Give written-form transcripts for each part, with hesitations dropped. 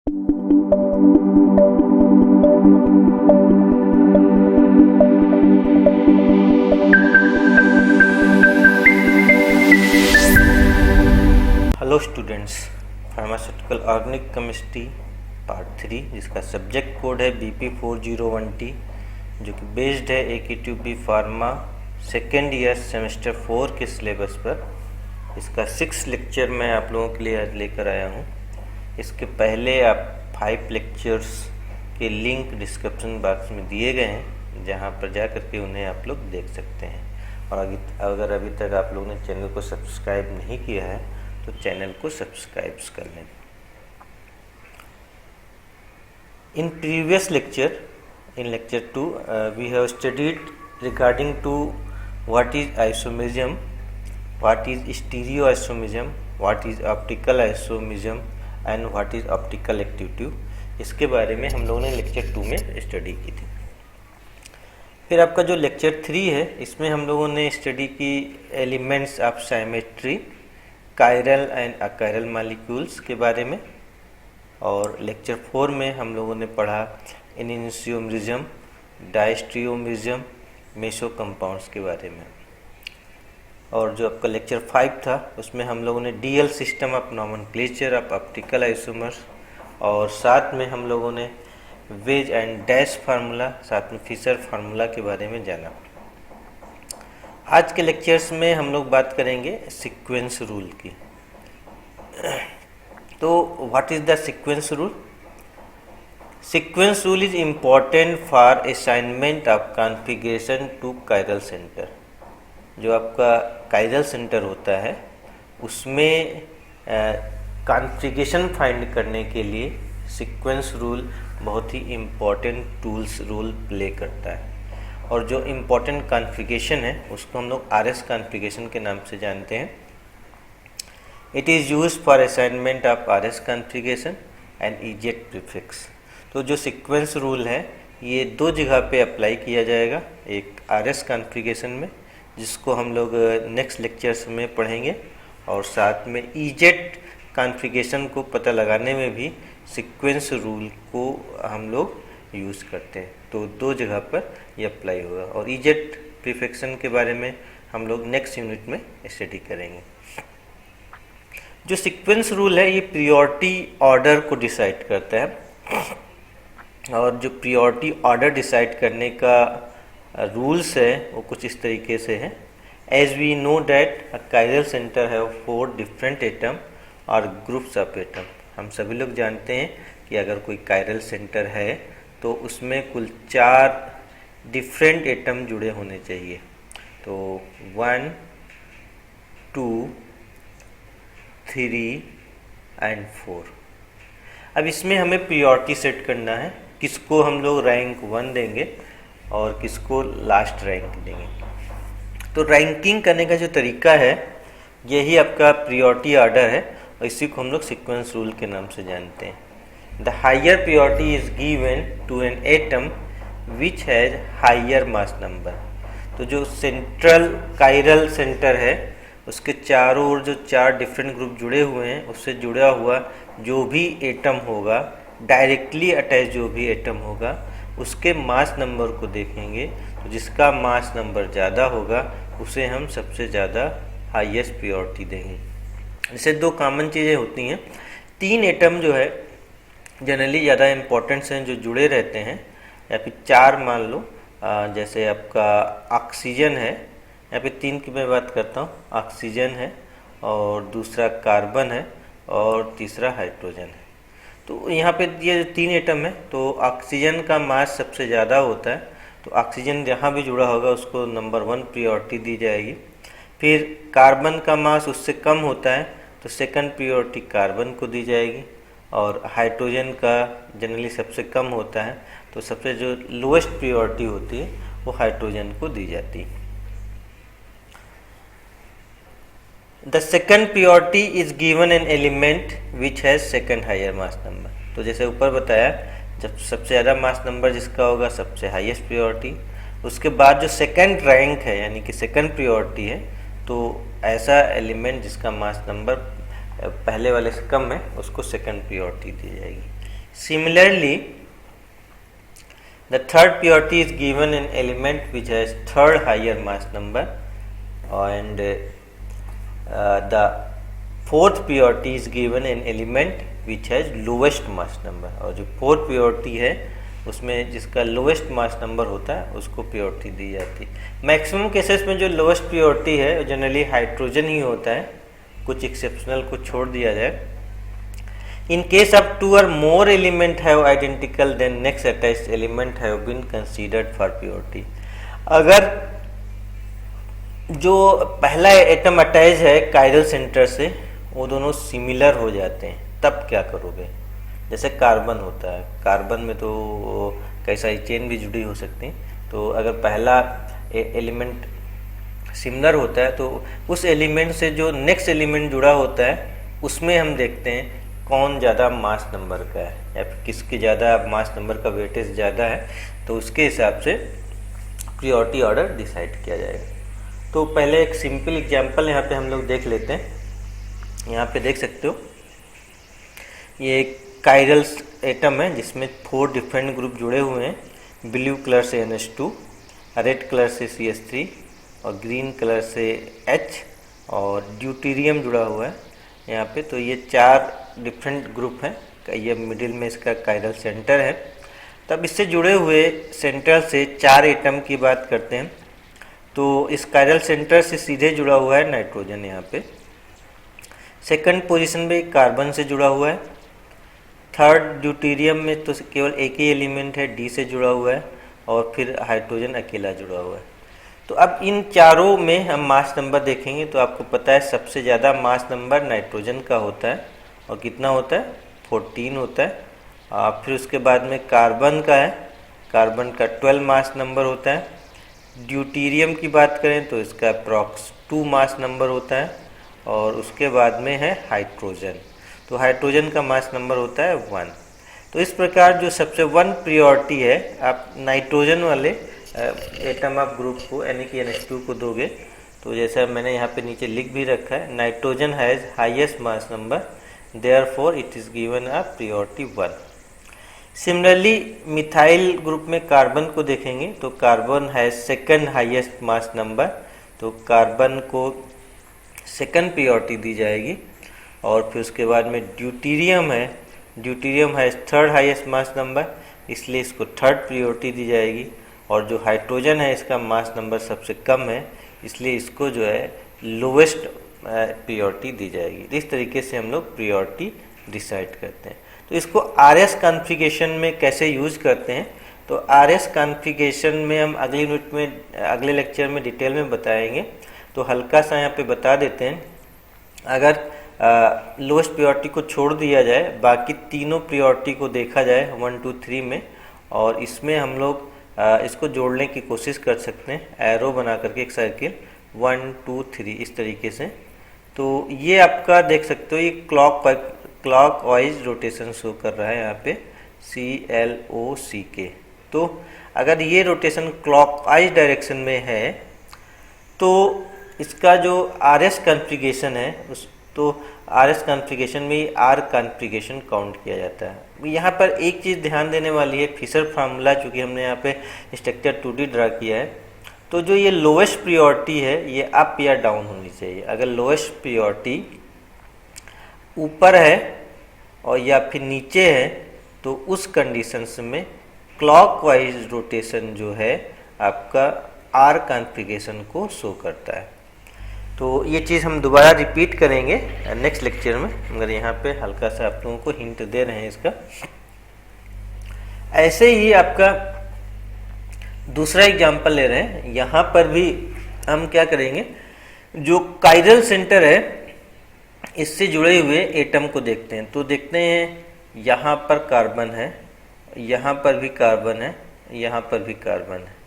Hello students, pharmaceutical organic chemistry part 3 जिसका subject code है BP401T जो कि बेस्ड है AKTB pharma second year semester 4 के सिलेबस पर। इसका 6 लेक्चर मैं आप लोगों के लिए आज लेकर आया हूँ। इसके पहले आप 5 लेक्चर्स के लिंक डिस्क्रिप्शन बॉक्स में दिए गए हैं, जहाँ पर जा करके उन्हें आप लोग देख सकते हैं। और अगर अभी तक आप लोगों ने चैनल को सब्सक्राइब नहीं किया है तो चैनल को सब्सक्राइब कर लें। In previous lecture, in lecture 2 we have studied regarding to what is isomerism, what is stereo isomerism, what is optical isomerism and what is optical activity. इसके बारे में हम लोगों ने लेक्चर 2 में स्टडी की थी। फिर आपका जो लेक्चर 3 है, इसमें हम लोगों ने स्टडी की elements of symmetry, chiral and achiral molecules के बारे में। और लेक्चर 4 में हम लोगों ने पढ़ा एनिसियोमेरिज्म, डायस्ट्रियोमेरिज्म, मेसो कंपाउंड्स के बारे में। और जो आपका लेक्चर 5 था, उसमें हम लोगों ने DL system of nomenclature of optical isomers, और साथ में हम लोगों ने वेज एंड डैश फार्मूला, साथ में फिशर फार्मूला के बारे में जाना। आज के लेक्चर्स में हम लोग बात करेंगे सीक्वेंस रूल की। तो what is the sequence rule? Sequence rule is important for assignment of configuration to chiral centre. जो आपका कायरल सेंटर होता है उसमें कॉन्फ़िगरेशन फाइंड करने के लिए सीक्वेंस रूल बहुत ही इम्पॉर्टेंट रोल प्ले करता है। और जो इम्पोर्टेंट कॉन्फ़िगरेशन है उसको हम लोग RS कॉन्फ़िगरेशन के नाम से जानते हैं। It is use for assignment of RS configuration and EZ prefix. तो जो सीक्वेंस रूल है ये 2 जगह पे अप्लाई किया जाएगा, एक RS कॉन्फ़िगरेशन में जिसको हम लोग नेक्स्ट लेक्चर्स में पढ़ेंगे, और साथ में EZ कॉन्फ़िगरेशन को पता लगाने में भी सीक्वेंस रूल को हम लोग यूज़ करते हैं। तो 2 जगह पर ये अप्लाई होगा। और EZ प्रीफिक्सन के बारे में हम लोग नेक्स्ट यूनिट में स्टडी करेंगे। जो सीक्वेंस रूल है ये प्रियोरिटी ऑर्डर को डिसाइड करता है। और जो प्रियोरिटी ऑर्डर डिसाइड करने का रूल्स है वो कुछ इस तरीके से है। As we know that a chiral centre have 4 different atom और ग्रुप्स ऑफ एटम। हम सभी लोग जानते हैं कि अगर कोई कायरल सेंटर है तो उसमें कुल 4 डिफरेंट एटम जुड़े होने चाहिए। तो 1, 2, 3 एंड 4। अब इसमें हमें प्रियोरिटी सेट करना है, किसको हम लोग रैंक 1 देंगे और किसको लास्ट रैंक देंगे। तो रैंकिंग करने का जो तरीका है यही आपका प्रियोरिटी ऑर्डर है, और इसी को हम लोग सीक्वेंस रूल के नाम से जानते हैं। The higher priority is given to an atom which has higher mass number। तो जो सेंट्रल कायरल सेंटर है उसके चारों ओर जो 4 डिफरेंट ग्रुप जुड़े हुए हैं, उससे जुड़ा हुआ जो भी एटम होगा, डायरेक्टली अटैच जो भी एटम होगा, उसके मास नंबर को देखेंगे। तो जिसका मास नंबर ज़्यादा होगा उसे हम सबसे ज़्यादा हाईएस्ट प्रायोरिटी देंगे। इससे 2 कॉमन चीज़ें होती हैं। 3 एटम जो है जनरली ज़्यादा इम्पोर्टेंट्स हैं, जो जुड़े रहते हैं, या फिर 4 मान लो, जैसे आपका ऑक्सीजन है, यहाँ पे 3 की मैं बात करता हूँ। ऑक्सीजन है, और दूसरा कार्बन है, और तीसरा हाइड्रोजन है। तो यहाँ पे ये 3 एटम है, तो ऑक्सीजन का मास सबसे ज़्यादा होता है, तो ऑक्सीजन जहाँ भी जुड़ा होगा उसको नंबर 1 प्रायोरिटी दी जाएगी। फिर कार्बन का मास उससे कम होता है तो सेकंड प्रायोरिटी कार्बन को दी जाएगी। और हाइड्रोजन का जनरली सबसे कम होता है, तो सबसे जो लोएस्ट प्रायोरिटी होती है वो हाइड्रोजन को दी जाती है। The second priority is given an element which has second higher mass number. तो जैसे ऊपर बताया, जब सबसे ज़्यादा मास नंबर जिसका होगा सबसे हाईएस्ट प्रायोरिटी, उसके बाद जो सेकंड रैंक है यानी कि सेकंड प्रायोरिटी है, तो ऐसा एलिमेंट जिसका मास नंबर पहले वाले से कम है उसको सेकंड प्रायोरिटी दी जाएगी। Similarly, the third purity is given in element which has third higher mass number, and the fourth purity is given in element which has lowest mass number. और जो fourth purity है उसमें जिसका lowest mass number होता है उसको purity दी जाती है। मैक्सिमम केसेस में जो लोवेस्ट प्योरिटी है जनरली हाइड्रोजन ही होता है, कुछ एक्सेप्शनल को छोड़ दिया जाए। इन केस ऑफ टू और more element have identical then next attached element have been considered for purity. अगर जो पहला एटम अटैच है कायरल सेंटर से वो दोनों सिमिलर हो जाते हैं, तब क्या करोगे? जैसे कार्बन होता है, कार्बन में तो कई सारी चेन भी जुड़ी हो सकती हैं, तो अगर पहला एलिमेंट सिमिलर होता है तो उस एलिमेंट से जो नेक्स्ट एलिमेंट जुड़ा होता है उसमें हम देखते हैं कौन ज़्यादा मास नंबर का है या फिर किसके ज़्यादा मास नंबर का वेटेज ज़्यादा है, तो उसके हिसाब से प्रियोरिटी ऑर्डर डिसाइड किया जाएगा। तो पहले एक सिंपल एग्जांपल यहाँ पे हम लोग देख लेते हैं। यहाँ पे देख सकते हो ये एक कायरल एटम है जिसमें 4 डिफरेंट ग्रुप जुड़े हुए हैं। ब्लू कलर से NH2, रेड कलर से CH3 और ग्रीन कलर से H और ड्यूटेरियम जुड़ा हुआ है यहाँ पे। तो ये 4 डिफरेंट ग्रुप हैं, ये मिडिल में इसका कायरल सेंटर है। तब इससे जुड़े हुए सेंटर से 4 एटम की बात करते हैं। तो इस कायरल सेंटर से सीधे जुड़ा हुआ है नाइट्रोजन यहाँ पे। सेकंड पोजीशन पे कार्बन से जुड़ा हुआ है। थर्ड ड्यूटेरियम में तो केवल एक ही एलिमेंट है, D से जुड़ा हुआ है, और फिर हाइड्रोजन अकेला जुड़ा हुआ है। तो अब इन चारों में हम मास नंबर देखेंगे तो आपको पता है सबसे ज़्यादा मास नंबर नाइट्रोजन का होता है, और कितना होता है? 14 होता है। फिर उसके बाद में कार्बन का है, कार्बन का 12 मास नंबर होता है। ड्यूटेरियम की बात करें तो इसका अप्रॉक्स 2 मास नंबर होता है, और उसके बाद में है हाइड्रोजन। तो हाइड्रोजन का मास नंबर होता है 1। तो इस प्रकार जो सबसे 1 प्रियोरिटी है आप नाइट्रोजन वाले एटम ऑफ ग्रुप को यानी कि NH2 को दोगे। तो जैसा मैंने यहाँ पे नीचे लिख भी रखा है, nitrogen has highest mass number, therefore it is given a priority 1। Similarly methyl group में कार्बन को देखेंगे तो carbon has second highest mass number, तो कार्बन को सेकंड प्रियोरिटी दी जाएगी। और फिर उसके बाद में ड्यूटेरियम है, deuterium has third highest mass number, इसलिए इसको थर्ड प्रियोरिटी दी जाएगी। और जो हाइड्रोजन है इसका मास नंबर सबसे कम है, इसलिए इसको जो है लोवेस्ट प्रियोरिटी दी जाएगी। इस तरीके से हम लोग प्रियोरिटी डिसाइड करते हैं। तो इसको RS कॉन्फ़िगरेशन में कैसे यूज करते हैं, तो RS कॉन्फ़िगरेशन में हम अगली यूनिट में अगले लेक्चर में डिटेल में बताएंगे। तो हल्का सा यहाँ पे बता देते हैं, अगर लोएस्ट प्रियोरिटी को छोड़ दिया जाए, बाकी तीनों प्रियोरिटी को देखा जाए 1 2 3 में, और इसमें हम लोग इसको जोड़ने की कोशिश कर सकते हैं एरो बना करके एक सर्किल 1 2 3 इस तरीके से। तो ये आपका देख सकते हो ये क्लॉक वाइज रोटेशन शो कर रहा है यहाँ पे CLOCK। तो अगर ये रोटेशन क्लॉक वाइज डायरेक्शन में है तो इसका जो RS कॉन्फ़िगरेशन है उस तो RS कॉन्फ़िगरेशन में R कॉन्फ़िगरेशन काउंट किया जाता है। यहाँ पर एक चीज़ ध्यान देने वाली है, फिशर फार्मूला चूँकि हमने यहाँ पे स्ट्रक्चर 2D ड्रा किया है, तो जो ये लोएस्ट प्रियोरिटी है ये अप या डाउन होनी चाहिए। अगर लोएस्ट प्रियोरिटी ऊपर है और या फिर नीचे है तो उस कंडीशंस में क्लॉकवाइज रोटेशन जो है आपका R कॉन्फ़िगरेशन को शो करता है। तो ये चीज़ हम दोबारा रिपीट करेंगे नेक्स्ट लेक्चर में, मगर यहाँ पे हल्का सा आप लोगों को हिंट दे रहे हैं इसका। ऐसे ही आपका दूसरा एग्जांपल ले रहे हैं, यहाँ पर भी हम क्या करेंगे, जो कायरल सेंटर है इससे जुड़े हुए एटम को देखते हैं। तो देखते हैं यहाँ पर कार्बन है, यहाँ पर भी कार्बन है, यहाँ पर भी कार्बन है।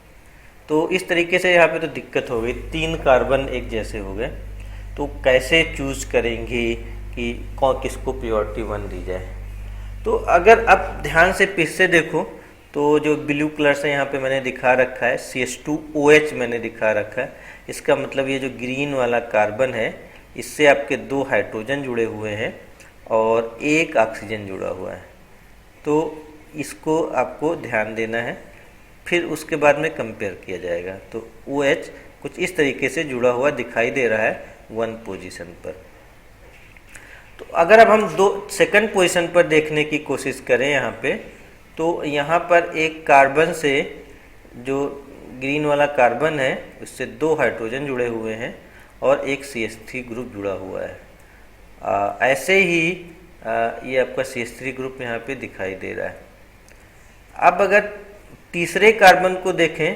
तो इस तरीके से यहाँ पे तो दिक्कत हो गई, 3 कार्बन एक जैसे हो गए। तो कैसे चूज करेंगे कि कौन किसको प्रियोरिटी 1 दी जाए। तो अगर आप ध्यान से फिर से देखो तो जो ब्लू कलर से यहाँ पे मैंने दिखा रखा है CH2OH मैंने दिखा रखा है, इसका मतलब ये जो ग्रीन वाला कार्बन है इससे आपके 2 हाइड्रोजन जुड़े हुए हैं और 1 ऑक्सीजन जुड़ा हुआ है। तो इसको आपको ध्यान देना है, फिर उसके बाद में कंपेयर किया जाएगा। तो OH कुछ इस तरीके से जुड़ा हुआ दिखाई दे रहा है 1 पोजीशन पर। तो अगर अब हम सेकंड पोजीशन पर देखने की कोशिश करें यहाँ पे, तो यहाँ पर एक कार्बन से, जो ग्रीन वाला कार्बन है उससे 2 हाइड्रोजन जुड़े हुए हैं और एक CH3 ग्रुप जुड़ा हुआ है। ऐसे ही ये आपका CH3 ग्रुप यहाँ पे दिखाई दे रहा है। अब अगर तीसरे कार्बन को देखें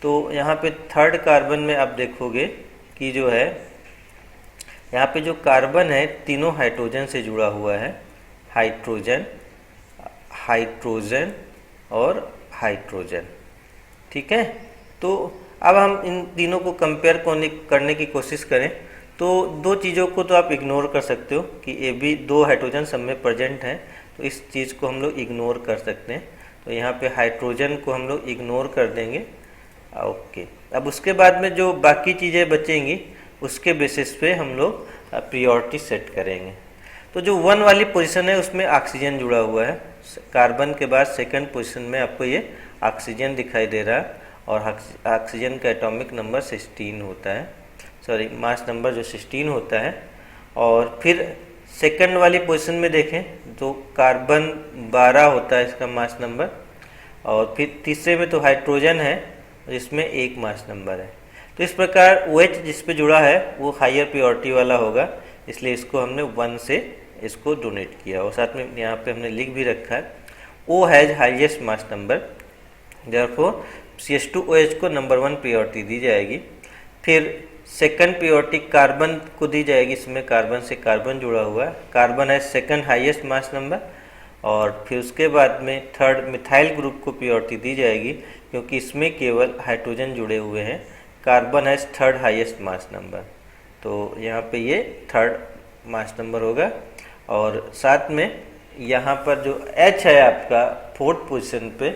तो यहाँ पे थर्ड कार्बन में आप देखोगे कि जो है यहाँ पे जो कार्बन है तीनों हाइड्रोजन से जुड़ा हुआ है, हाइड्रोजन, हाइड्रोजन और हाइड्रोजन। ठीक है, तो अब हम इन तीनों को कंपेयर करने की कोशिश करें तो 2 चीज़ों को तो आप इग्नोर कर सकते हो कि ये भी 2 हाइड्रोजन सब में प्रेजेंट हैं, तो इस चीज़ को हम लोग इग्नोर कर सकते हैं। तो यहाँ पे हाइड्रोजन को हम लोग इग्नोर कर देंगे। ओके, अब उसके बाद में जो बाकी चीज़ें बचेंगी उसके बेसिस पे हम लोग प्रायोरिटी सेट करेंगे। तो जो 1 वाली पोजीशन है उसमें ऑक्सीजन जुड़ा हुआ है, कार्बन के बाद सेकंड पोजीशन में आपको ये ऑक्सीजन दिखाई दे रहा है और ऑक्सीजन का एटॉमिक नंबर 16 होता है, सॉरी मास नंबर जो 16 होता है। और फिर सेकंड वाली पोजीशन में देखें तो कार्बन 12 होता है इसका मास नंबर, और फिर तीसरे में तो हाइड्रोजन है जिसमें 1 मास नंबर है। तो इस प्रकार OH जिस पे जुड़ा है वो हायर प्रायोरिटी वाला होगा, इसलिए इसको हमने 1 से इसको डोनेट किया। और साथ में यहाँ पे हमने लिख भी रखा है O has highest mass number, therefore CH2OH को नंबर 1 प्रायोरिटी दी जाएगी। फिर सेकंड प्रायोरिटी कार्बन को दी जाएगी, इसमें कार्बन से कार्बन जुड़ा हुआ है, कार्बन है सेकंड हाईएस्ट मास नंबर। और फिर उसके बाद में थर्ड मिथाइल ग्रुप को प्रायोरिटी दी जाएगी क्योंकि इसमें केवल हाइड्रोजन जुड़े हुए हैं, कार्बन है थर्ड हाईएस्ट मास नंबर, तो यहाँ पे ये थर्ड मास नंबर होगा। और साथ में यहाँ पर जो H है आपका 4th पोजीशन पे,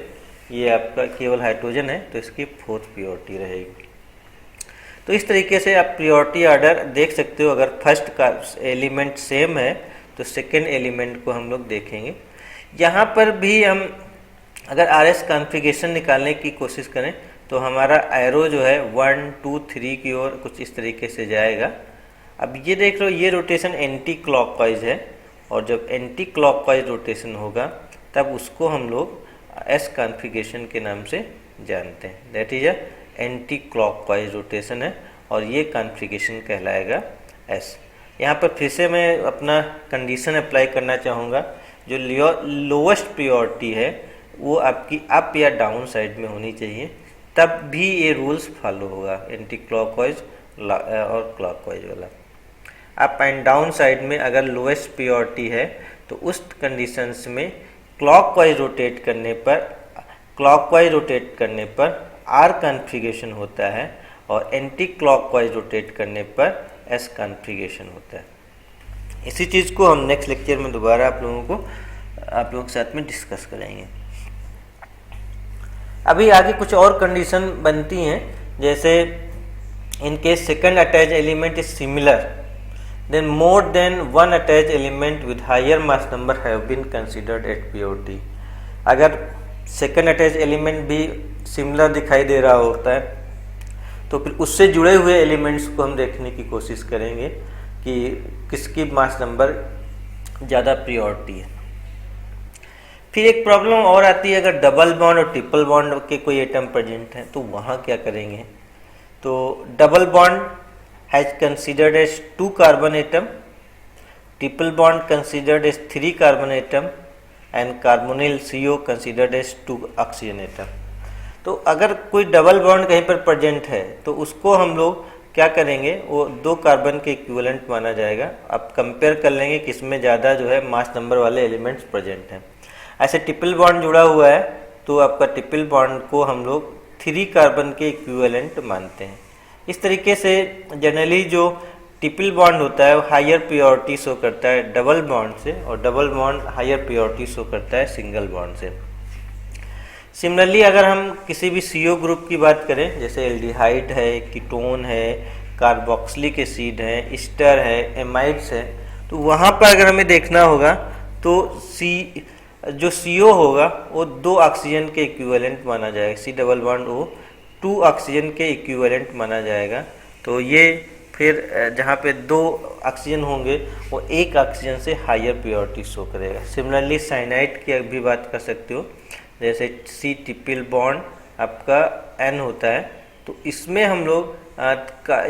ये आपका केवल हाइड्रोजन है तो इसकी 4th प्रायोरिटी रहेगी। तो इस तरीके से आप प्रायोरिटी ऑर्डर देख सकते हो। अगर फर्स्ट का एलिमेंट सेम है तो सेकेंड एलिमेंट को हम लोग देखेंगे। यहाँ पर भी हम अगर RS कॉन्फ़िगरेशन निकालने की कोशिश करें तो हमारा एरो जो है 1 2 3 की ओर कुछ इस तरीके से जाएगा। अब ये देख लो, ये रोटेशन एंटी क्लॉकवाइज है और जब एंटी क्लॉकवाइज रोटेशन होगा तब उसको हम लोग S कॉन्फ़िगरेशन के नाम से जानते हैं, that is anti clockwise rotation है और ये कॉन्फ़िगरेशन कहलाएगा S। यहाँ पर फिर से मैं अपना कंडीशन अप्लाई करना चाहूँगा, जो लोवेस्ट प्रायोरिटी है वो आपकी अप या डाउन साइड में होनी चाहिए, तब भी ये रूल्स फॉलो होगा, एंटी क्लॉकवाइज और क्लॉकवाइज वाला। अप एंड डाउन साइड में अगर लोएस्ट प्रायोरिटी है तो उस कंडीशंस में क्लॉकवाइज रोटेट करने पर R कॉन्फ़िगरेशन होता है और एंटी क्लॉकवाइज रोटेट करने पर S कॉन्फ़िगरेशन होता है। इसी चीज़ को हम नेक्स्ट लेक्चर में दोबारा आप लोगों के साथ में डिस्कस करेंगे। अभी आगे कुछ और कंडीशन बनती हैं, जैसे in case second attach element is similar then more than 1 attach element with higher mass number have been considered at priority. अगर सेकंड अटैच एलिमेंट भी सिमिलर दिखाई दे रहा होता है तो फिर उससे जुड़े हुए एलिमेंट्स को हम देखने की कोशिश करेंगे कि किसकी मास नंबर ज़्यादा प्रायोरिटी है। फिर एक प्रॉब्लम और आती है, अगर डबल बॉन्ड और ट्रिपल बॉन्ड के कोई एटम प्रेजेंट है तो वहाँ क्या करेंगे। तो double bond has considered as 2 carbon atom, triple bond considered as 3 carbon atom and carbonyl CO considered as 2 oxygen atom. तो अगर कोई डबल बॉन्ड कहीं पर प्रेजेंट है तो उसको हम लोग क्या करेंगे, वो 2 कार्बन के इक्विवेलेंट माना जाएगा। अब कंपेयर कर लेंगे किसमें ज़्यादा जो है मास नंबर वाले एलिमेंट्स प्रेजेंट हैं। ऐसे ट्रिपल बॉन्ड जुड़ा हुआ है तो आपका ट्रिपल बॉन्ड को हम लोग 3 कार्बन के इक्विवेलेंट मानते हैं। इस तरीके से जनरली जो ट्रिपल बॉन्ड होता है वो हायर प्रायोरिटी शो करता है डबल बॉन्ड से, और double bond higher priority show करता है सिंगल बॉन्ड से। सिमिलरली अगर हम किसी भी CO ग्रुप की बात करें, जैसे एल्डिहाइड है, कीटोन है, कार्बोक्सिलिक एसिड है, ईस्टर है, एमाइड्स है, तो वहाँ पर अगर हमें देखना होगा तो जो CO होगा वो 2 ऑक्सीजन के इक्विवेलेंट माना जाएगा, C double bond O 2 oxygen के इक्विवेलेंट माना जाएगा। तो ये फिर जहाँ पे 2 ऑक्सीजन होंगे वो 1 ऑक्सीजन से हायर प्योरिटी शो करेगा। सिमिलरली साइनाइड की भी बात कर सकते हो, जैसे C ट्रिपल बॉन्ड आपका N होता है, तो इसमें हम लोग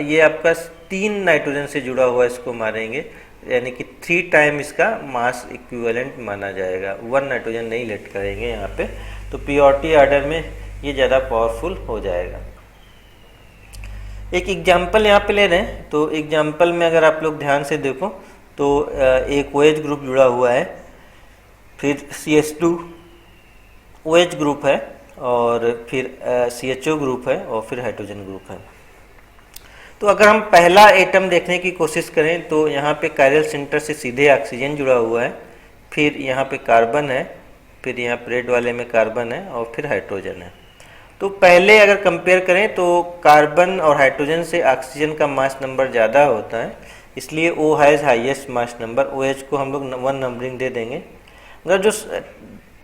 ये आपका 3 नाइट्रोजन से जुड़ा हुआ इसको मारेंगे, यानी कि 3 टाइम इसका मास इक्विवेलेंट माना जाएगा, 1 नाइट्रोजन नहीं लेट करेंगे यहाँ पे। तो प्योरिटी ऑर्डर में ये ज़्यादा पावरफुल हो जाएगा। एक एग्जाम्पल यहाँ पे ले रहे हैं, तो एग्जाम्पल में अगर आप लोग ध्यान से देखो तो एक OH ग्रुप जुड़ा हुआ है, फिर CH2 OH ग्रुप है, और फिर CHO ग्रुप है, और फिर हाइड्रोजन ग्रुप है। तो अगर हम पहला एटम देखने की कोशिश करें तो यहाँ पे कायरल सेंटर से सीधे ऑक्सीजन जुड़ा हुआ है, फिर यहाँ पे कार्बन है, फिर यहाँ रेड वाले में कार्बन है, और फिर हाइड्रोजन है। तो पहले अगर कंपेयर करें तो कार्बन और हाइड्रोजन से ऑक्सीजन का मास नंबर ज़्यादा होता है, इसलिए O has highest mass number, OH को हम लोग 1 नंबरिंग दे देंगे। अगर जो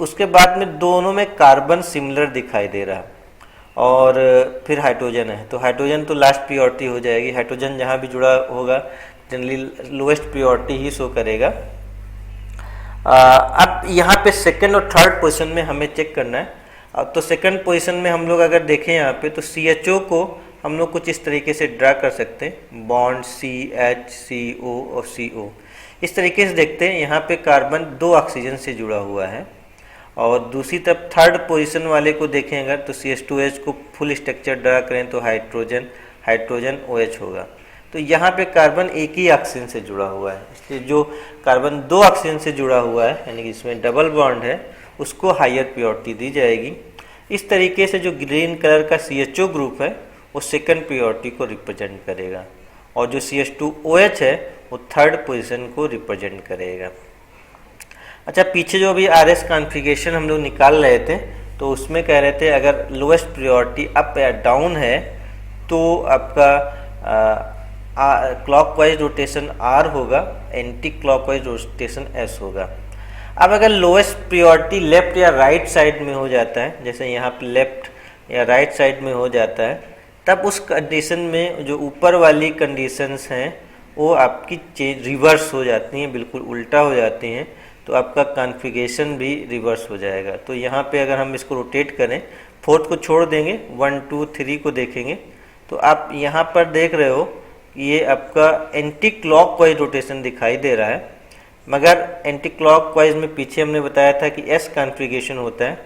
उसके बाद में दोनों में कार्बन सिमिलर दिखाई दे रहा है, और फिर हाइड्रोजन है, तो हाइड्रोजन तो लास्ट प्योरिटी हो जाएगी। हाइड्रोजन जहाँ भी जुड़ा होगा जनरली लोएस्ट प्योरिटी ही शो करेगा। अब यहाँ पे सेकंड और थर्ड पोजीशन में हमें चेक करना है। अब तो सेकंड पोजीशन में हम लोग अगर देखें यहाँ पे तो CHO को हम लोग कुछ इस तरीके से ड्रा कर सकते हैं, बॉन्ड CH CO और CO इस तरीके से देखते हैं। यहाँ पे कार्बन 2 ऑक्सीजन से जुड़ा हुआ है, और दूसरी तरफ थर्ड पोजीशन वाले को देखें अगर तो CH2H को फुल स्ट्रक्चर ड्रा करें तो हाइड्रोजन OH होगा। तो यहाँ पे कार्बन एक ही ऑक्सीजन से जुड़ा हुआ है, इसलिए जो कार्बन 2 ऑक्सीजन से जुड़ा हुआ है यानी कि इसमें डबल बॉन्ड है उसको हायर प्योरिटी दी जाएगी। इस तरीके से जो ग्रीन कलर का CHO ग्रुप है वो सेकंड प्योरिटी को रिप्रेजेंट करेगा, और जो CH2OH है वो थर्ड पोजीशन को रिप्रेजेंट करेगा। अच्छा, पीछे जो अभी RS कॉन्फ़िगरेशन हम लोग निकाल रहे थे तो उसमें कह रहे थे अगर लोएस्ट प्रियोरिटी अप या डाउन है तो आपका क्लॉकवाइज रोटेशन R होगा, एंटी क्लॉकवाइज रोटेशन S होगा। अब अगर लोएस्ट प्रियोरिटी लेफ्ट या राइट साइड में हो जाता है, जैसे यहाँ पे लेफ्ट या राइट साइड में हो जाता है, तब उस कंडीशन में जो ऊपर वाली कंडीशंस हैं वो आपकी रिवर्स हो जाती हैं, बिल्कुल उल्टा हो जाती हैं, तो आपका कॉन्फ़िगरेशन भी रिवर्स हो जाएगा। तो यहाँ पे अगर हम इसको रोटेट करें, फोर्थ को छोड़ देंगे, 1 2 3 को देखेंगे तो आप यहाँ पर देख रहे हो ये आपका एंटी क्लॉकवाइज रोटेशन दिखाई दे रहा है, मगर एंटी क्लॉकवाइज में पीछे हमने बताया था कि S कॉन्फ़िगरेशन होता है,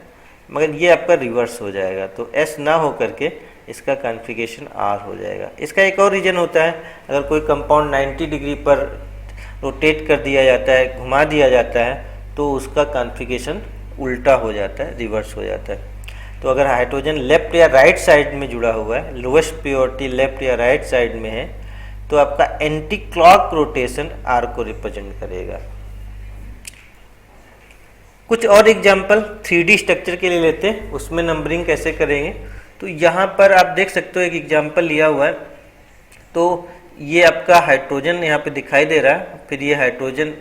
मगर ये आपका रिवर्स हो जाएगा, तो S ना हो करके इसका कॉन्फ़िगरेशन R हो जाएगा। इसका एक और रीज़न होता है, अगर कोई कंपाउंड 90 डिग्री पर रोटेट कर दिया जाता है, घुमा दिया जाता है, तो उसका कॉन्फ़िगरेशन उल्टा हो जाता है, रिवर्स हो जाता है। तो अगर हाइड्रोजन लेफ्ट या राइट साइड में जुड़ा हुआ है, लोएस्ट प्योरिटी लेफ्ट या राइट साइड में है, तो आपका एंटी क्लॉक रोटेशन R को रिप्रेजेंट करेगा। कुछ और एग्जांपल 3D स्ट्रक्चर के लिए लेते हैं, उसमें नंबरिंग कैसे करेंगे। तो यहाँ पर आप देख सकते हो एक एग्जांपल लिया हुआ है, तो ये आपका हाइड्रोजन यहाँ पे दिखाई दे रहा है, फिर ये हाइड्रोजन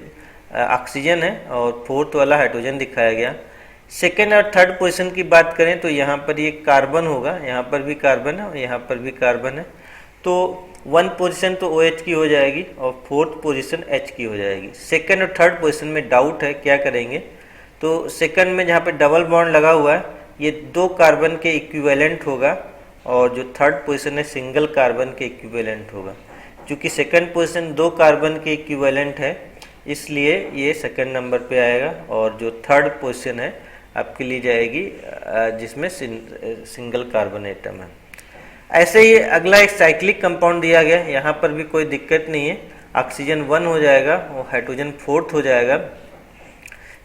ऑक्सीजन है, और फोर्थ वाला हाइड्रोजन दिखाया गया। सेकेंड और थर्ड पोजीशन की बात करें तो यहाँ पर ये कार्बन होगा, यहाँ पर भी कार्बन है और यहाँ पर भी कार्बन है, तो 1 पोजीशन तो OH की हो जाएगी और 4th पोजीशन H की हो जाएगी। सेकेंड और थर्ड पोजीशन में डाउट है क्या करेंगे, तो सेकंड में जहाँ पे डबल बॉन्ड लगा हुआ है ये 2 कार्बन के इक्विवेलेंट होगा, और जो थर्ड पोजीशन है सिंगल कार्बन के इक्विवेलेंट होगा। क्योंकि सेकंड पोजीशन 2 कार्बन के इक्विवेलेंट है इसलिए ये सेकंड नंबर पे आएगा, और जो थर्ड पोजीशन है आपके लिए जाएगी जिसमें सिंगल कार्बन एटम है। ऐसे ही अगला एक साइक्लिक कंपाउंड दिया गया, यहाँ पर भी कोई दिक्कत नहीं है, ऑक्सीजन 1 हो जाएगा और हाइड्रोजन 4th हो जाएगा।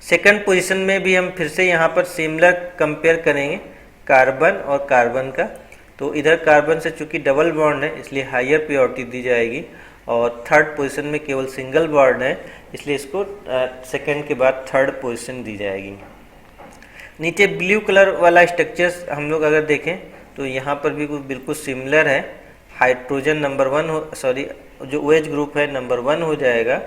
सेकंड पोजीशन में भी हम फिर से यहाँ पर सिमिलर कंपेयर करेंगे कार्बन और कार्बन का, तो इधर कार्बन से चूंकि डबल बॉन्ड है इसलिए हायर प्योरिटी दी जाएगी, और थर्ड पोजीशन में केवल सिंगल बॉन्ड है इसलिए इसको सेकंड के बाद थर्ड पोजीशन दी जाएगी। नीचे ब्लू कलर वाला स्ट्रक्चर्स हम लोग अगर देखें तो यहाँ पर भी कुछ बिल्कुल सिमिलर है, हाइड्रोजन नंबर 1 हो, सॉरी जो OH ग्रुप है नंबर 1 हो जाएगा,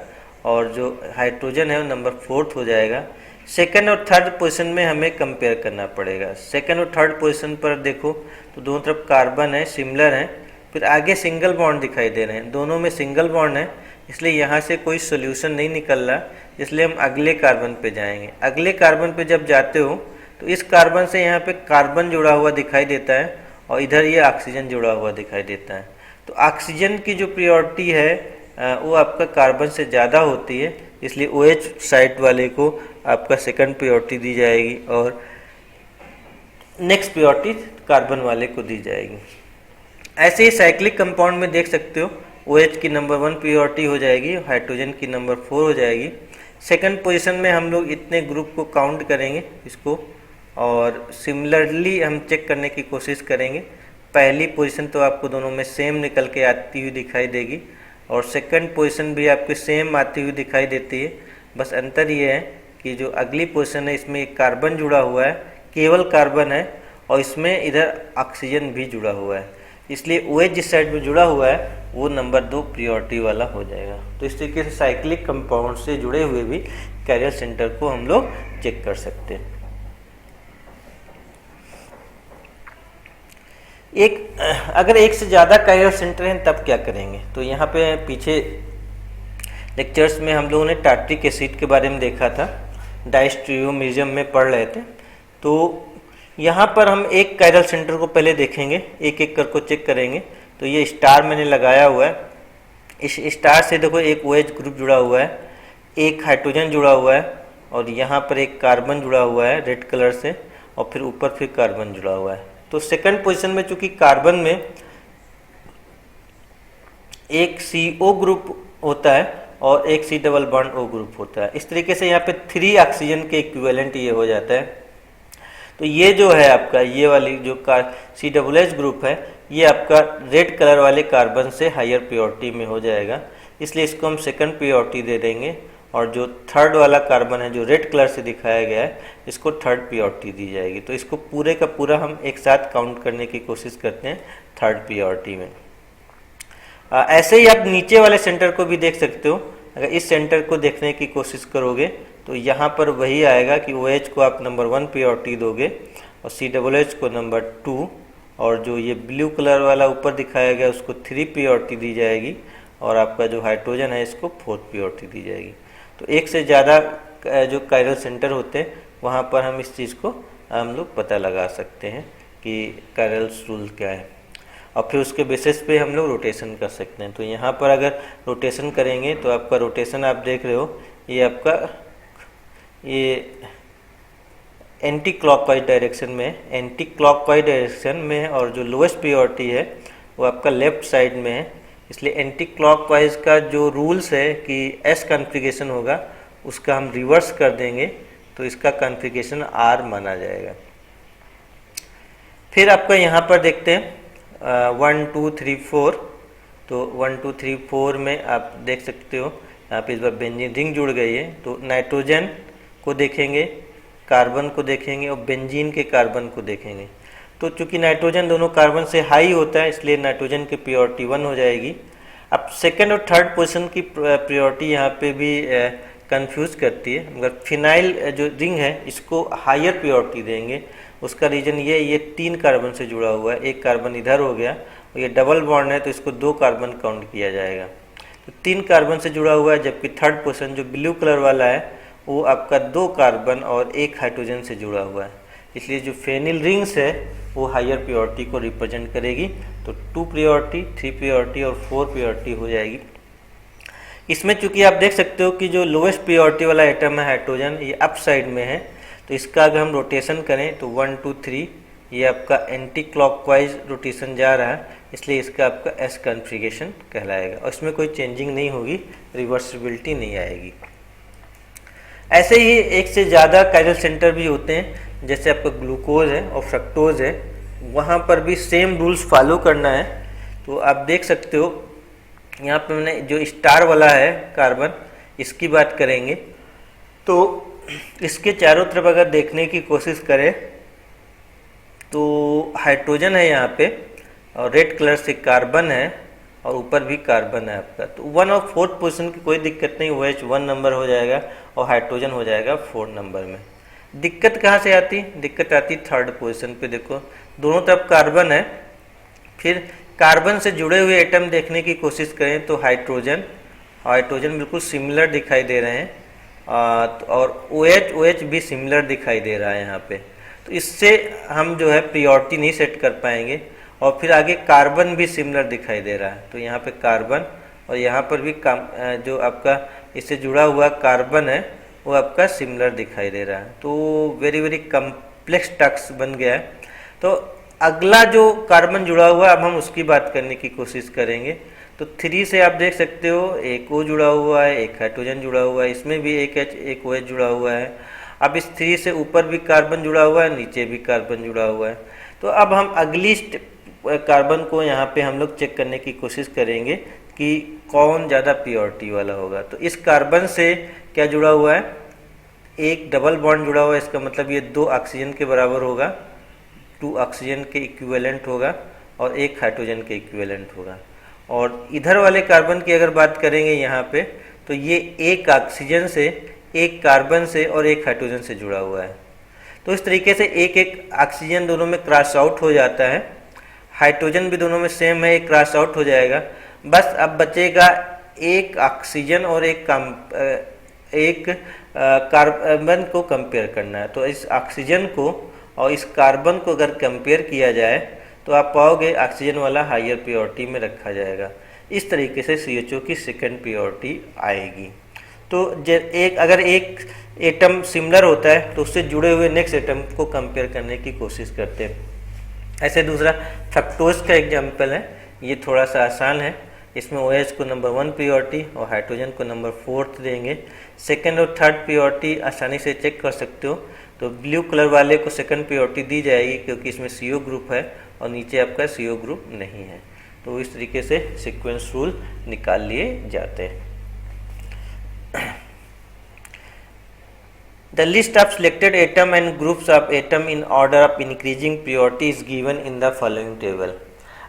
और जो हाइड्रोजन है वो नंबर 4th हो जाएगा। सेकंड और थर्ड पोजीशन में हमें कंपेयर करना पड़ेगा। सेकंड और थर्ड पोजीशन पर देखो तो दोनों तरफ कार्बन है, सिमिलर है, फिर आगे सिंगल बॉन्ड दिखाई दे रहे हैं, दोनों में सिंगल बॉन्ड है, इसलिए यहाँ से कोई सोल्यूशन नहीं निकल रहा, इसलिए हम अगले कार्बन पे जाएंगे। अगले कार्बन पे जब जाते हो तो इस कार्बन से यहाँ पे कार्बन जुड़ा हुआ दिखाई देता है और इधर ये ऑक्सीजन जुड़ा हुआ दिखाई देता है। तो ऑक्सीजन की जो प्रायोरिटी है वो आपका कार्बन से ज़्यादा होती है, इसलिए OH साइड वाले को आपका सेकंड प्रायोरिटी दी जाएगी और नेक्स्ट प्रायोरिटी कार्बन वाले को दी जाएगी। ऐसे ही साइक्लिक कंपाउंड में देख सकते हो OH की नंबर 1 प्रायोरिटी हो जाएगी, हाइड्रोजन की नंबर 4 हो जाएगी। सेकंड पोजीशन में हम लोग इतने ग्रुप को काउंट करेंगे इसको और सिमिलरली हम चेक करने की कोशिश करेंगे। पहली पोजीशन तो आपको दोनों में सेम निकल के आती हुई दिखाई देगी और सेकंड पोजीशन भी आपके सेम आती हुई दिखाई देती है। बस अंतर ये है कि जो अगली पोजीशन है इसमें एक कार्बन जुड़ा हुआ है, केवल कार्बन है और इसमें इधर ऑक्सीजन भी जुड़ा हुआ है, इसलिए OH जिस साइड में जुड़ा हुआ है वो नंबर 2 प्रायोरिटी वाला हो जाएगा। तो इस तरीके से साइक्लिक कंपाउंड से जुड़े हुए भी कैरियर सेंटर को हम लोग चेक कर सकते हैं। अगर एक से ज़्यादा कैरियर सेंटर हैं तब क्या करेंगे? तो यहाँ पे पीछे लेक्चर्स में हम लोगों ने टार्ट्रिक एसिड के बारे में देखा था, डायस्ट्रियोमिज्म में पढ़ रहे थे। तो यहाँ पर हम एक कैरियर सेंटर को पहले देखेंगे, एक एक करके चेक करेंगे। तो ये स्टार मैंने लगाया हुआ है, इस स्टार से देखो एक OH ग्रुप जुड़ा हुआ है, एक हाइड्रोजन जुड़ा हुआ है और यहाँ पर एक कार्बन जुड़ा हुआ है रेड कलर से और फिर ऊपर फिर कार्बन जुड़ा हुआ है। तो सेकंड पोजीशन में चूंकि कार्बन में एक CO ग्रुप होता है और एक C double bond O group होता है, इस तरीके से यहाँ पे 3 ऑक्सीजन के इक्विवेलेंट ये हो जाता है। तो ये जो है आपका ये वाली जो COH ग्रुप है ये आपका रेड कलर वाले कार्बन से हायर प्रायोरिटी में हो जाएगा, इसलिए इसको हम सेकंड प्रायोरिटी दे देंगे और जो थर्ड वाला कार्बन है जो रेड कलर से दिखाया गया है इसको थर्ड प्रायोरिटी दी जाएगी। तो इसको पूरे का पूरा हम एक साथ काउंट करने की कोशिश करते हैं थर्ड प्रायोरिटी में। ऐसे ही आप नीचे वाले सेंटर को भी देख सकते हो। अगर इस सेंटर को देखने की कोशिश करोगे तो यहाँ पर वही आएगा कि OH को आप नंबर 1 प्रायोरिटी दोगे और COH को नंबर 2 और जो ये ब्लू कलर वाला ऊपर दिखाया गया उसको 3 प्रायोरिटी दी जाएगी और आपका जो हाइड्रोजन है इसको 4 प्रायोरिटी दी जाएगी। तो एक से ज़्यादा जो कैरियर सेंटर होते हैं वहाँ पर हम इस चीज़ को हम लोग पता लगा सकते हैं कि कैरियर रूल क्या है और फिर उसके बेसिस पे हम लोग रोटेशन कर सकते हैं। तो यहाँ पर अगर रोटेशन करेंगे तो आपका रोटेशन आप देख रहे हो ये आपका ये एंटी क्लॉकवाइज डायरेक्शन में है, एंटी क्लॉकवाइज डायरेक्शन में है और जो लोएस्ट प्रायोरिटी है वो आपका लेफ्ट साइड में है, इसलिए एंटी क्लॉकवाइज का जो रूल्स है कि S कॉन्फ़िगरेशन होगा उसका हम रिवर्स कर देंगे तो इसका कॉन्फ़िगरेशन R माना जाएगा। फिर आपका यहाँ पर देखते हैं 1 2 3 4। तो 1 2 3 4 में आप देख सकते हो यहाँ पे इस बार बेंजीन रिंग जुड़ गई है। तो नाइट्रोजन को देखेंगे, कार्बन को देखेंगे और बेंजीन के कार्बन को देखेंगे। तो चूंकि नाइट्रोजन दोनों कार्बन से हाई होता है इसलिए नाइट्रोजन की प्रायोरिटी 1 हो जाएगी। अब सेकंड और थर्ड पोजीशन की प्रायोरिटी यहाँ पे भी कंफ्यूज करती है, मगर फिनाइल जो रिंग है इसको हायर प्रायोरिटी देंगे। उसका रीज़न ये 3 कार्बन से जुड़ा हुआ है, एक कार्बन इधर हो गया और ये डबल बॉन्ड है तो इसको 2 कार्बन काउंट किया जाएगा। तो 3 कार्बन से जुड़ा हुआ है, जबकि थर्ड पोजीशन जो ब्लू कलर वाला है वो आपका 2 कार्बन और 1 हाइड्रोजन से जुड़ा हुआ है, इसलिए जो फेनिल रिंग्स है वो हायर प्रायोरिटी को रिप्रेजेंट करेगी। तो 2 प्रायोरिटी, 3 प्रायोरिटी और 4 प्रायोरिटी हो जाएगी। इसमें चूंकि आप देख सकते हो कि जो लोएस्ट प्रायोरिटी वाला एटम है हाइड्रोजन ये अप साइड में है, तो इसका अगर हम रोटेशन करें तो 1 2 3 ये आपका एंटी क्लॉकवाइज रोटेशन जा रहा है, इसलिए इसका आपका S कॉन्फ़िगरेशन कहलाएगा और इसमें कोई चेंजिंग नहीं होगी, रिवर्सिबिलिटी नहीं आएगी। ऐसे ही एक से ज़्यादा कैरियर सेंटर भी होते हैं, जैसे आपका ग्लूकोज है और फ्रक्टोज है, वहाँ पर भी सेम रूल्स फॉलो करना है। तो आप देख सकते हो यहाँ पे मैंने जो स्टार वाला है कार्बन इसकी बात करेंगे तो इसके चारों तरफ अगर देखने की कोशिश करें तो हाइड्रोजन है यहाँ पे और रेड कलर से कार्बन है और ऊपर भी कार्बन है आपका, तो 1 और 4th पोजीशन की कोई दिक्कत नहीं, OH 1 नंबर हो जाएगा और हाइड्रोजन हो जाएगा 4 नंबर में। दिक्कत कहाँ से आती? दिक्कत आती 3rd पोजीशन पे। देखो दोनों तरफ कार्बन है, फिर कार्बन से जुड़े हुए एटम देखने की कोशिश करें तो हाइड्रोजन बिल्कुल सिमिलर दिखाई दे रहे हैं, और OH भी सिमिलर दिखाई दे रहा है यहाँ पे। तो इससे हम जो है प्रियोरिटी नहीं सेट कर पाएंगे। और फिर आगे कार्बन भी सिमिलर दिखाई दे रहा है, तो यहाँ पे कार्बन और यहाँ पर भी जो आपका इससे जुड़ा हुआ कार्बन है वो आपका सिमिलर दिखाई दे रहा है। तो वेरी वेरी कम्प्लेक्स टक्स बन गया है। तो अगला जो कार्बन जुड़ा हुआ है अब हम उसकी बात करने की कोशिश करेंगे। तो 3 से आप देख सकते हो एक O जुड़ा हुआ है, एक हाइड्रोजन जुड़ा हुआ है, इसमें भी एक H एक OH जुड़ा हुआ है। अब इस 3 से ऊपर भी कार्बन जुड़ा हुआ है, नीचे भी कार्बन जुड़ा हुआ है। तो अब हम अगली कार्बन को यहाँ पे हम लोग चेक करने की कोशिश करेंगे कि कौन ज़्यादा प्योरिटी वाला होगा। तो इस कार्बन से क्या जुड़ा हुआ है? एक डबल बॉन्ड जुड़ा हुआ है, इसका मतलब ये 2 ऑक्सीजन के बराबर होगा, 2 ऑक्सीजन के इक्विवेलेंट होगा और एक हाइड्रोजन के इक्विवेलेंट होगा। और इधर वाले कार्बन की अगर बात करेंगे यहाँ पे, तो ये एक ऑक्सीजन से, एक कार्बन से और एक हाइड्रोजन से जुड़ा हुआ है। तो इस तरीके से एक एक ऑक्सीजन दोनों में क्रॉस आउट हो जाता है, हाइड्रोजन भी दोनों में सेम है, एक क्रॉस आउट हो जाएगा। बस अब बचेगा एक ऑक्सीजन और एक कार्बन को कंपेयर करना है। तो इस ऑक्सीजन को और इस कार्बन को अगर कंपेयर किया जाए तो आप पाओगे ऑक्सीजन वाला हायर प्योरिटी में रखा जाएगा। इस तरीके से CHO की सेकंड प्योरिटी आएगी। तो अगर एक एटम सिमिलर होता है तो उससे जुड़े हुए नेक्स्ट एटम को कंपेयर करने की कोशिश करते हैं। ऐसे दूसरा फ्रक्टोज का एग्जाम्पल है, ये थोड़ा सा आसान है। इसमें OH को नंबर 1 प्योरिटी और हाइड्रोजन को नंबर 4 देंगे। सेकंड और थर्ड प्योरिटी आसानी से चेक कर सकते हो। तो ब्लू कलर वाले को सेकंड प्योरिटी दी जाएगी क्योंकि इसमें CO ग्रुप है और नीचे आपका CO ग्रुप नहीं है। तो इस तरीके से सीक्वेंस रूल निकाल लिए जाते हैं। The list of selected atom and groups of atom in order of increasing priority is given in the following table।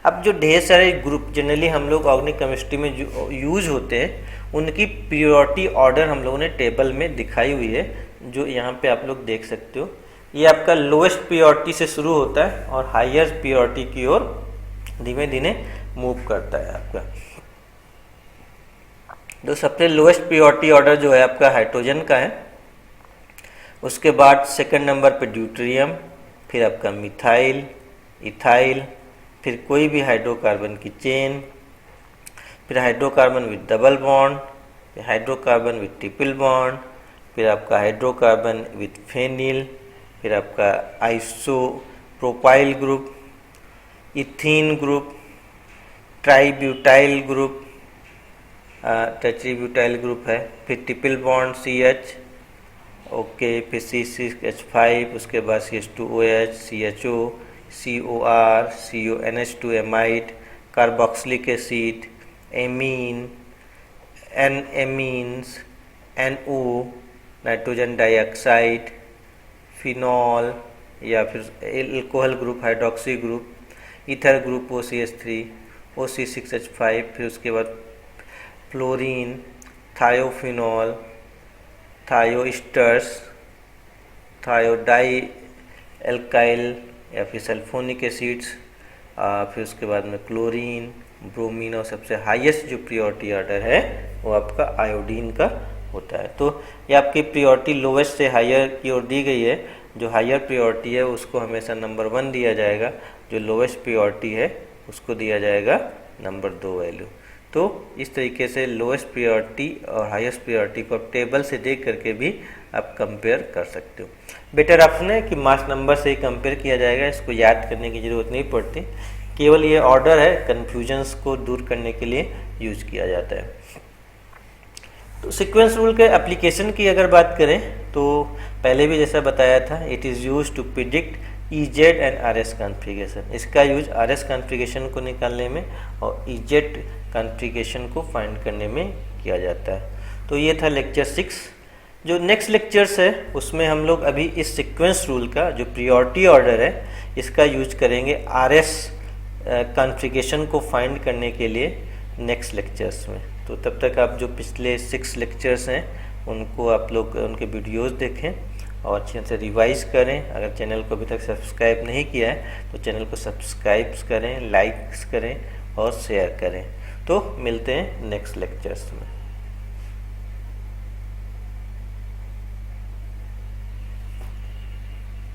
अब जो ढेर सारे ग्रुप जनरली हम लोग ऑर्गेनिक केमिस्ट्री में जो यूज होते हैं उनकी प्रियोरिटी ऑर्डर हम लोगों ने टेबल में दिखाई हुई है, जो यहाँ पे आप लोग देख सकते हो। ये आपका लोएस्ट प्रियोरिटी से शुरू होता है और हाईएस्ट प्रियोरिटी की ओर धीमे धीमे मूव करता है आपका। तो सबसे लोएस्ट प्रियोरिटी ऑर्डर जो है आपका हाइड्रोजन का है, उसके बाद सेकंड नंबर पे ड्यूटेरियम, फिर आपका मिथाइल, इथाइल, फिर कोई भी हाइड्रोकार्बन की चेन, फिर हाइड्रोकार्बन विद डबल बॉन्ड, फिर हाइड्रोकार्बन विद ट्रिपल बॉन्ड, फिर आपका हाइड्रोकार्बन विद फेनिल, फिर आपका isopropyl group, ethene group, tributyl group, tetrabutyl group है, फिर ट्रिपल बॉन्ड CH, ओके, फिर C6H5, उसके बाद CH2OH, CHO, COR, CONH2 amide, carboxylic acid, amine, N-एमीन्स, NO, नाइट्रोजन डाइऑक्साइड, फिनॉल या फिर alcohol group, hydroxy group, ether group OCH3, OC6H5, फिर उसके बाद फ्लोरीन, थायोफिनॉल, थायोस्टर्स, थायोडाई एल्काइल या फिर सल्फोनिक एसिड्स, फिर उसके बाद में क्लोरीन, ब्रोमीन और सबसे हाईएस्ट जो प्रियोरिटी ऑर्डर है वो आपका आयोडीन का होता है। तो ये आपकी प्रियोरिटी लोवेस्ट से हायर की ओर दी गई है। जो हायर प्रियोरिटी है उसको हमेशा नंबर 1 दिया जाएगा, जो लोवेस्ट प्रियोरिटी है उसको दिया जाएगा नंबर 2 वैल्यू। तो इस तरीके से लोएस्ट प्रियोरिटी और हाईएस्ट प्रियोरिटी को आप टेबल से देख करके भी आप कंपेयर कर सकते हो। बेटर ऑप्शन है कि मास नंबर से ही कंपेयर किया जाएगा, इसको याद करने की ज़रूरत नहीं पड़ती, केवल ये ऑर्डर है कन्फ्यूजन्स को दूर करने के लिए यूज किया जाता है। तो सीक्वेंस रूल के एप्लीकेशन की अगर बात करें तो पहले भी जैसा बताया था, it is use to predict EZ and RS configuration. इसका यूज RS कॉन्फ़िगरेशन को निकालने में और EZ कॉन्फ़िगरेशन को फाइंड करने में किया जाता है। तो ये था लेक्चर 6। जो नेक्स्ट लेक्चर्स है उसमें हम लोग अभी इस सीक्वेंस रूल का जो प्रियोरिटी ऑर्डर है इसका यूज करेंगे RS कॉन्फ़िगरेशन को फाइंड करने के लिए, नेक्स्ट लेक्चर्स में। तो तब तक आप जो पिछले 6 लेक्चर्स हैं उनको आप लोग उनके वीडियोस देखें और अच्छे से रिवाइज करें। अगर चैनल को अभी तक सब्सक्राइब नहीं किया है तो चैनल को सब्सक्राइब करें, लाइक्स करें और शेयर करें। तो मिलते हैं नेक्स्ट लेक्चर्स में।